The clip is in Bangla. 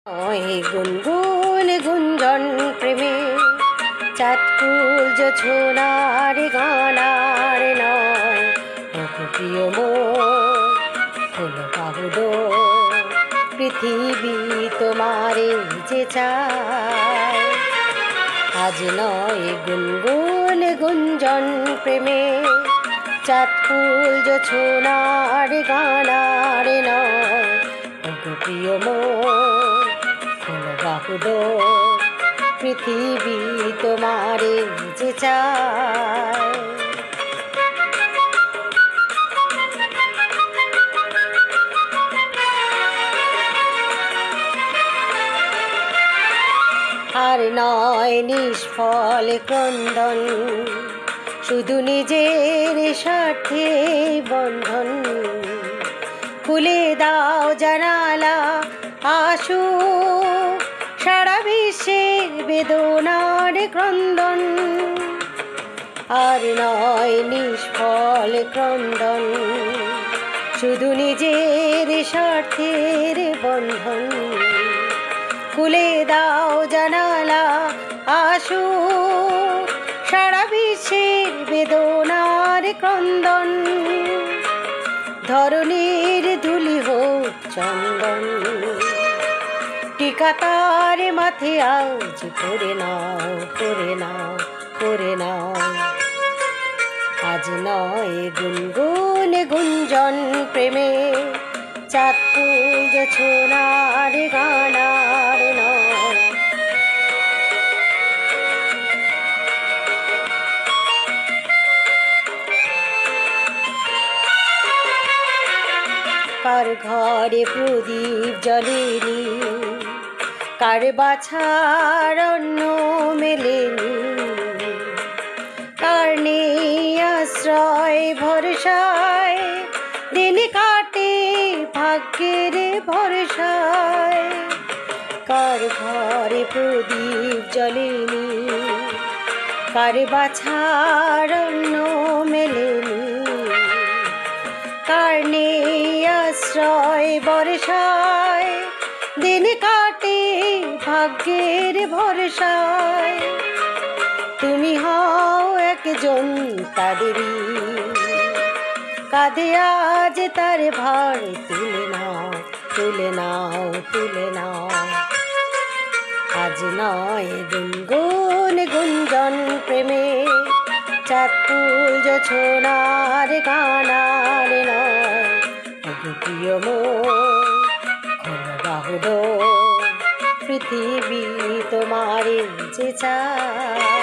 গুনগুন গুঞ্জন প্রেমে চাঁদকুল ছোনার গানার নয় প্রিয় মোর বাহুদ পৃথিবী তোমারে যে চায় আজ নয় গুনগুন গুঞ্জন প্রেমে চাঁদকুল ছোনার গানার নয় প্রিয় মোর বাহুদ পৃথিবী তোমারে যে চায় আর নয় নিষ্ফল ক্রন্দন শুধু নিজের স্বার্থে বন্ধন খুলে দাও জানালা আসু সারা বিশ্বের বেদনার ক্রন্দন আর নয় নিষ্ফল ক্রন্দন শুধু নিজের স্বার্থের বন্ধন খুলে দাও জানালা আসু সারা বিশ্বের বেদনার ক্রন্দন ধরণীর ধুলি হোক চন্দন টিকা তার মাথে আজ করে নাও করে নাও করে নাও আজ নয় গুনগুন গুঞ্জন প্রেমে চাঁদকুল ছোনার গানার নয় কার ঘরে প্রদীপ জ্বলেনি কার বাছার অন্ন মেলেনি কার নেই আশ্রয় ভরসায় দিন কাটে ভাগ্যের ভরসায় কার ঘরে প্রদীপ জ্বলেনি কার বাছার অন্ন মেলেনি কার নেই আশ্রয় বর্ষায় দিন কাটে ভাগ্যের ভরসায় তুমি হও একজন তাদেরই কাঁধে আজ তার ভার তুলে নাও তুলে নাও তুলে নাও আজ নয় গুনগুন গুঞ্জন প্রেমে চাঁদকুল ছোনার গানার নয় প্রিয় মোর বাহুদ পৃথিবী তোমারে যে চায়।